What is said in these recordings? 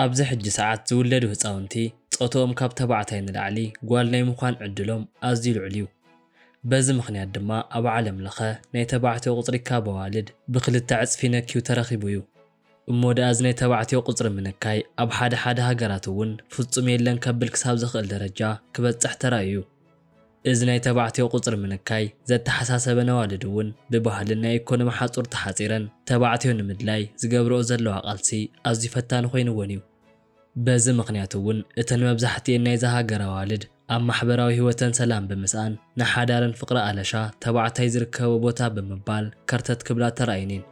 ኣብዚ ሕጂ ሰዓት ዝውለዱ ህፃውንቲ ፆቶኦም ካብ ተባዕታይ ንላዕሊ ጓል ናይ ምዃን ዕድሎም ኣዝዩ ልዑል እዩ። በዚ ምኽንያት ድማ ኣብ ዓለም ለኸ ናይ ተባዕትዮ ቁፅሪ ካብ ኣዋልድ ብክልተ ዕፅፊ ነኪዩ ተረኺቡ እዩ። እሞ ደኣ እዚ ናይ ተባዕትዮ ቁፅሪ ምንካይ ኣብ ሓደ ሃገራት እውን ፍጹም የለን ከብል ክሳብ ዝኽእል ደረጃ ክበፅሕ ተራእዩ። እዚ ናይ ተባዕትዮ ቁፅሪ ምንካይ ዘተሓሳሰበን ኣዋልድ እውን ብባህልን ናይ ኢኮኖሚ ሓፁር ተሓፂረን ተባዕትዮ ንምድላይ ዝገብርኦ ዘለዋ ቃልሲ ኣዝዩ ፈታኒ ኮይኑዎን እዩ። በዚ ምኽንያት እውን እተን መብዛሕትአን ናይ ሃገር ኣዋልድ ኣብ ማሕበራዊ ህይወተን ሰላም ብምስኣን ንሓዳርን ፍቅሪ ኣለሻ ተባዕታይ ዝርከቦ ቦታ ብምባል ከርተት ክብላ ተራእየን።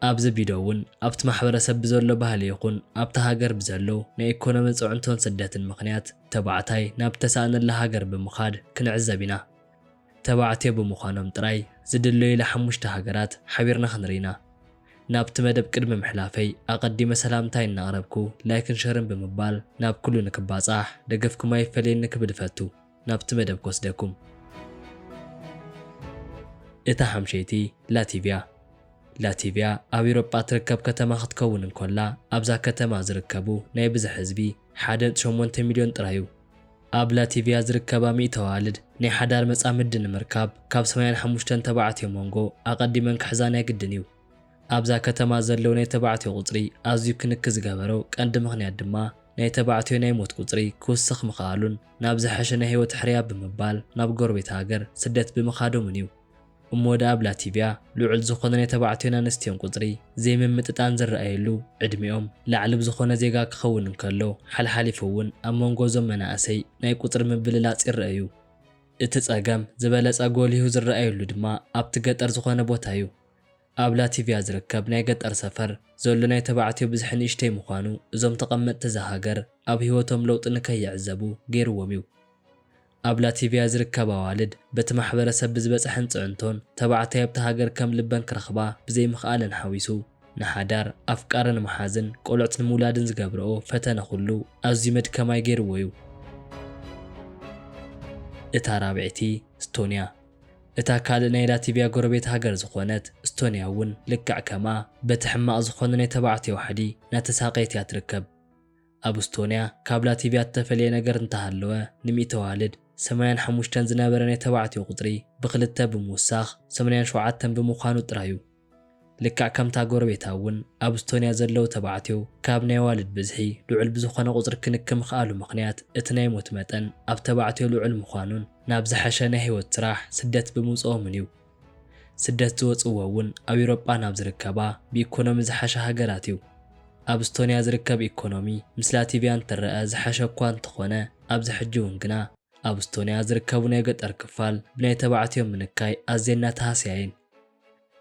ኣብዚ ቪድዮ እውን ኣብቲ ማሕበረሰብ ብዘሎ ባህሊ ይኹን ኣብቲ ሃገር ብዘሎ ናይ ኢኮኖሚ ፅዕንቶን ስደትን ምኽንያት ተባዕታይ ናብ ተሳእነላ ሃገር ብምኻድ ክንዕዘብ ኢና። ተባዕትዮ ብምዃኖም ጥራይ ዝድለዩ ለ5 ሃገራት ሓቢርና ክንርኢና። ናብቲ መደብ ቅድሚ ምሕላፈይ ኣቐዲመ ሰላምታይ እናቕረብኩ ላይክን ሸርን ብምባል ናብ ኩሉ ንክባፃሕ ደገፍኩም ኣይፈለየኒ ክብል ፈቱ ናብቲ መደብ ክወስደኩም። እታ ሓምሸይቲ ላቲቪያ ላቲቪያ ኣብ ኤውሮጳ ትርከብ ከተማ ክትከውን እንከላ ኣብዛ ከተማ ዝርከቡ ናይ ብዙሕ ህዝቢ 1.8 ሚልዮን ጥራዩ። ኣብ ላቲቪያ ዝርከባ 100 ኣዋልድ ናይ ሓዳር መጻምድ ንምርካብ ካብ 85 ተባዕትዮ መንጎ ኣቐዲመን ክሕዛን የግድን እዩ። ኣብዛ ከተማ ዘለው ናይ ተባዕትዮ ቁፅሪ ኣዝዩ ክንክ ዝገበሮ ቀንዲ ምኽንያት ድማ ናይ ተባዕትዮ ናይ ሞት ቁፅሪ ክውስኽ ምኽኣሉን ናብ ዝሐሸ ናይ ህይወት ሕርያ ብምባል ናብ ጎረቤት ሃገር ስደት ብምኻዶምን እዩ። እሞ ደኣ ኣብ ላቲቪያ ልዑል ዝኾነ ናይ ተባዕትዮን ኣንስትዮን ቁፅሪ ዘይምምጥጣን ዝረኣየሉ ዕድሚኦም ላዕሊ ብዝኾነ ዜጋ ክኸውን እንከሎ ሓልሓሊፉ እውን ኣብ መንጎ እዞም መናእሰይ ናይ ቁፅሪ ምብልላፅ ይረአዩ። እቲ ፀገም ዝበለፀ ጎሊሁ ዝረኣየሉ ድማ ኣብቲ ገጠር ዝኾነ ቦታ እዩ። ኣብ ላቲቪያ ዝርከብ ናይ ገጠር ሰፈር ዘሎ ናይ ተባዕትዮ ብዝሒ ንእሽተይ ምዃኑ እዞም ተቐመጥቲ ሃገር ኣብ ህይወቶም ለውጢ ንከይዕዘቡ ገይርዎም እዩ። ኣብ ላቲቪያ ዝርከብ ኣዋልድ በቲ ማሕበረሰብ ብዝበፅሐን ፅዕንቶን ተባዕታይ ኣብቲ ሃገር ከም ልበን ክረኽባ ብዘይምኽኣለን ሓዊሱ ንሓዳር ኣፍቃርን መሓዝን ቆልዑት ንምውላድን ዝገብርኦ ፈተነ ኩሉ ኣዝዩ መድከማይ ገይርዎ እዩ። እታ ራብዒቲ ስቶንያ እታ ካልእ ናይ ላቲቪያ ጎረቤት ሃገር ዝኾነት ስቶንያ እውን ልክዕ ከማ በቲ ሕማቕ ዝኾነ ናይ ተባዕትዮ ዋሕዲ ናተሳቀየት እያ ትርከብ። ኣብ ስቶንያ ካብ ላቲቪያ እተፈልየ ነገር እንተሃለወ ን100 ኣዋልድ 85 ዝነበረ ናይ ተባዕትዮ ቁፅሪ ብክልተ ብምውሳኽ 87 ብምዃኑ ጥራዩ። ልክዕ ከምታ ጎረቤታ እውን ኣብ ስቶንያ ዘለው ተባዕትዮ ካብ ናይ ኣዋልድ ብዝሒ ልዑል ብዝኾነ ቁፅሪ ክንክ ምኽኣሉ ምኽንያት እቲ ናይ ሞት መጠን ኣብ ተባዕትዮ ልዑል ምዃኑን ናብ ዝሐሸ ናይ ህይወት ስራሕ ስደት ብምውፅኦምን እዩ። ስደት ዝወፅዎ እውን ኣብ ኤውሮጳ ናብ ዝርከባ ብኢኮኖሚ ዝሐሸ ሃገራት እዩ። ኣብ ስቶንያ ዝርከብ ኢኮኖሚ ምስ ላቲቪያ እንተረአ ዝሐሸ እኳ እንተኾነ ኣብዚ ሕጂ እውን ግና ኣብ ስቶንያ ዝርከቡ ናይ ገጠር ክፋል ብናይ ተባዕትዮ ምንካይ ኣዝየን ተሃስያየን።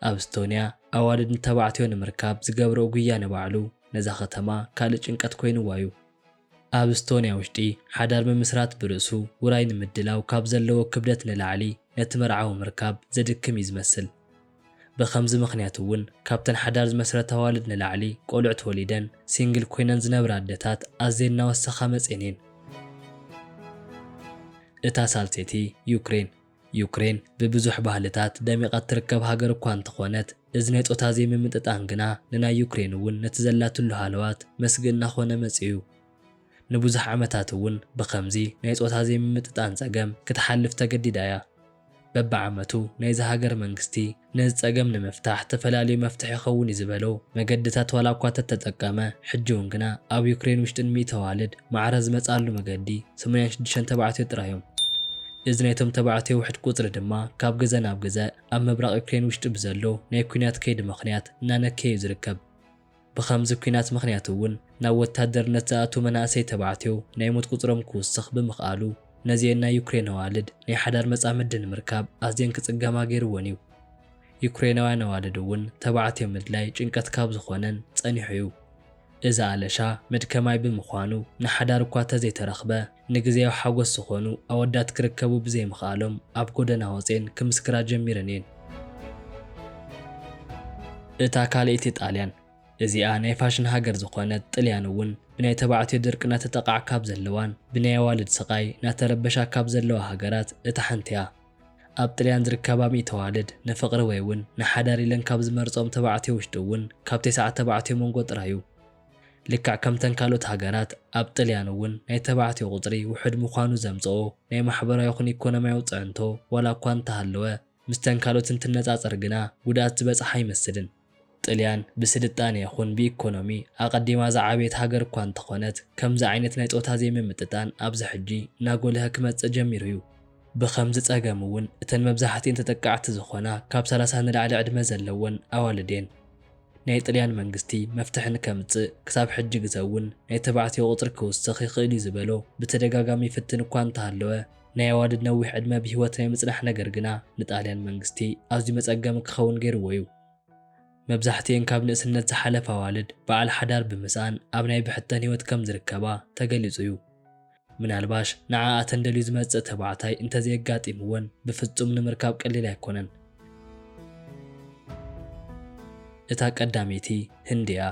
ኣብ ስቶንያ ኣዋልድ ንተባዕትዮ ንምርካብ ዝገብርኦ ጉያ ንባዕሉ ነዛ ከተማ ካልእ ጭንቀት ኮይኑዋ እዩ። ኣብ ስቶንያ ውሽጢ ሓዳር ምምስራት ብርእሱ ውራይ ንምድላው ካብ ዘለዎ ክብደት ንላዕሊ ነቲ መርዓዊ ምርካብ ዘድክም እዩ ዝመስል። ብኸምዚ ምኽንያት እውን ካብተን ሓዳር ዝመስረታ ኣዋልድ ንላዕሊ ቆልዑት ወሊደን ሲንግል ኮይነን ዝነብራ ኣዴታት ኣዝየን እናወሰኻ መፅአን እየን። እታ ሳልሰይቲ ዩክሬን ዩክሬን ብብዙሕ ባህልታት ደሚቓት ትርከብ ሃገር እኳ እንተኾነት እዚ ናይ ፆታ ዘይምምጥጣን ግና ንናይ ዩክሬን እውን ነቲ ዘላትሉ ሃለዋት መስግእ እናኾነ መፅኡ። ንብዙሕ ዓመታት እውን ብኸምዚ ናይ ፆታ ዘይምምጥጣን ፀገም ክትሓልፍ ተገዲዳ እያ። በብዓመቱ ናይዚ ሃገር መንግስቲ ነዚ ፀገም ንምፍታሕ ተፈላለዩ መፍትሒ ይኸውን እዩ ዝበሎ መገድታት ዋላ እኳ ተተጠቀመ ሕጂ እውን ግና ኣብ ዩክሬን ውሽጢ ን100 ኣዋልድ ማዕረ ዝመፃሉ መገዲ 86 ተባዕትዮ ጥራዮም። እዚ ናይቶም ተባዕትዮ ውሕድ ቁፅሪ ድማ ካብ ገዛ ናብ ገዛ ኣብ ምብራቕ ዩክሬን ውሽጢ ብዘሎ ናይ ኩናት ከይዲ ምኽንያት እናነከየ እዩ ዝርከብ። ብኸምዚ ኩናት ምኽንያት እውን ናብ ወታደርነት ዝኣትዉ መናእሰይ ተባዕትዮ ናይ ሞት ቁፅሮም ክውስኽ ብምኽኣሉ ነዚአን ናይ ዩክሬን ኣዋልድ ናይ ሓዳር መጻምድ ንምርካብ ኣዝየን ክጽገማ ገይርዎን እዩ። ዩክሬናውያን ኣዋልድ እውን ተባዕትዮ ምድላይ ጭንቀት ካብ ዝኾነን ጸኒሑ እዩ። እዛ ኣለሻ መድከማይ ብምዃኑ ንሓዳር እኳ ተዘይተረኽበ ንግዜያዊ ሓጎስ ዝኾኑ ኣወዳት ክርከቡ ብዘይምኽኣሎም ኣብ ጎደና ወፅአን ክምስክራ ጀሚረን እየን። እታ ካልእቲ ጣልያን እዚኣ ናይ ፋሽን ሃገር ዝኾነት ጣልያን እውን ብናይ ተባዕትዮ ድርቂ እናተጠቃዕ ካብ ዘለዋን ብናይ ኣዋልድ ስቃይ እናተረበሻ ካብ ዘለዋ ሃገራት እታ ሓንቲ እያ። ኣብ ጣልያን ዝርከባ 100 ኣዋልድ ንፍቕሪ ወይ እውን ንሓዳር ኢለን ካብ ዝመርፆም ተባዕትዮ ውሽጢ እውን ካብ 9 ተባዕትዮ መንጎ ጥራዩ። ልክዕ ከምተን ካልኦት ሃገራት ኣብ ጣልያን እውን ናይ ተባዕትዮ ቁፅሪ ውሕድ ምዃኑ ዘምጽኦ ናይ ማሕበራዊ ይኹን ኢኮኖምያዊ ጽዕንቶ ዋላ እኳ እንተሃለወ ምስተን ካልኦት እንትነጻጸር ግና ጉድኣት ዝበጽሓ ኣይመስልን። ጣልያን ብስልጣነ ይኹን ብኢኮኖሚ ኣቐዲማ ዝዓበየት ሃገር እኳ እንተኾነት ከምዚ ዓይነት ናይ ፆታ ዘይምምጥጣን ኣብዚ ሕጂ እናጎልሀ ክመጽእ ጀሚሩ እዩ። ብኸምዚ ጸገም እውን እተን መብዛሕትአን ተጠቃዕቲ ዝኾና ካብ 30 ንላዕሊ ዕድመ ዘለወን ኣዋልድ እየን። ናይ ጣልያን መንግስቲ መፍትሒ ንከምጽእ ክሳብ ሕጂ ግዜ እውን ናይ ተባዕትዮ ቁፅሪ ክውስኽ ይኽእል እዩ ዝበሎ ብተደጋጋሚ ይፍትን እኳ እንተሃለወ ናይ ኣዋልድ ነዊሕ ዕድመ ብሂወት ናይ ምጽናሕ ነገር ግና ንጣልያን መንግስቲ ኣዝዩ መጸገሚ ክኸውን ገይርዎ እዩ። መብዛሕትአን ካብ ንእስነት ዝሓለፈ ኣዋልድ በዓል ሓዳር ብምስኣን ኣብ ናይ ብሕተን ህይወት ከም ዝርከባ ተገሊጹ እዩ። ምናልባሽ ንዓኣተን ደልዩ ዝመጽእ ተባዕታይ እንተዘየጋጢምወን ብፍጹም ንምርካብ ቀሊል ኣይኮነን። እታ ቀዳመይቲ ህንዲ እያ።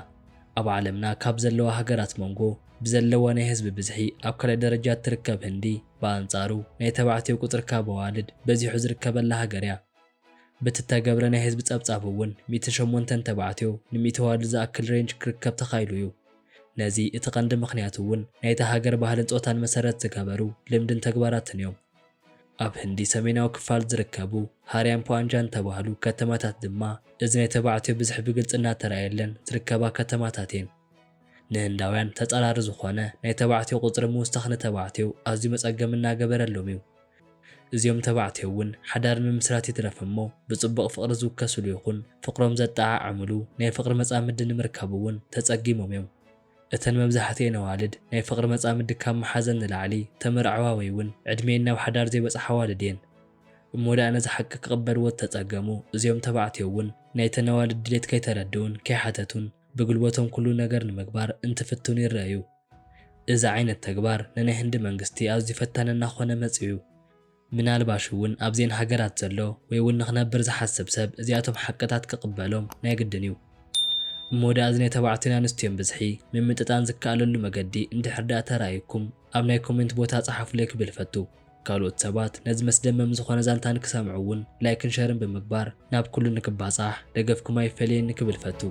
ኣብ ዓለምና ካብ ዘለዋ ሃገራት መንጎ ብዘለዋ ናይ ህዝቢ ብዝሒ ኣብ ካልኣይ ደረጃ ትርከብ ህንዲ ብኣንጻሩ ናይ ተባዕትዮ ቁፅሪ ካብ ኣዋልድ በዚሑ ዝርከበላ ሃገር እያ። ብትተገብረ ናይ ህዝቢ ጸብጻብ እውን 108 ተባዕትዮ ን100 ኣዋልድ ዝኣክል ሬንጅ ክርከብ ተኻኢሉ እዩ። ነዚ እቲ ቀንዲ ምኽንያት እውን ናይታ ሃገር ባህልን ፆታን መሰረት ዝገበሩ ልምድን ተግባራትን እዮም። ኣብ ህንዲ ሰሜናዊ ክፋል ዝርከቡ ሃርያን ፓንጃን ተባህሉ ከተማታት ድማ እዚ ናይ ተባዕትዮ ብዝሒ ብግልጽ እናተረኣየለን ዝርከባ ከተማታት እየን። ንህንዳውያን ተጻራሪ ዝኾነ ናይ ተባዕትዮ ቁፅሪ ምውሳኽ ንተባዕትዮ ኣዝዩ መጸገም እናገበረሎም እዩ። እዚኦም ተባዕትዮ እውን ሓዳር ንምስራት ይትረፍ እሞ ብጽቡቕ ፍቕሪ ዝውከስሉ ይኹን ፍቕሮም ዘጠዓዕምሉ ናይ ፍቕሪ መጻምዲ ንምርካብ እውን ተጸጊሞም እዮም። እተን መብዛሕትአን ኣዋልድ ናይ ፍቕሪ መጻምዲ ካብ መሓዘን ንላዕሊ ተመርዓዋ ወይ እውን ዕድሜን ናብ ሓዳር ዘይበጽሓ ኣዋልድ እየን። እሞ ዳ ነዚ ሓቂ ክቕበልዎ ተጸገሙ እዚኦም ተባዕትዮ እውን ናይተን ኣዋልድ ድሌት ከይተረድኡን ከይሓተቱን ብጉልበቶም ኩሉ ነገር ንምግባር እንትፍትኑ ይረኣዩ። እዚ ዓይነት ተግባር ንናይ ህንዲ መንግስቲ ኣዝዩ ፈታኒ እናኾነ መጽኡ እዩ። ምናልባሽ እውን ኣብዘን ሃገራት ዘሎ ወይ እውን ንኽነብር ዝሓስብ ሰብ እዚኣቶም ሓቅታት ክቕበሎም ናይ ግድን እዩ። እሞ ዳ እዚ ናይ ተባዕትዮን ኣንስትዮን ብዝሒ ምምጥጣን ዝከኣለሉ መገዲ እንድሕር ዳ ተራእይኩም ኣብ ናይ ኮሜንት ቦታ ጻሓፉለይ ክብል ፈቱ። ካልኦት ሰባት ነዚ መስደመም ዝኾነ ዛንታ ንክሰምዑ እውን ላይክን ሸርን ብምግባር ናብ ኩሉ ንክባጻሕ ደገፍኩም ኣይፈልየኒ ክብል ፈቱ።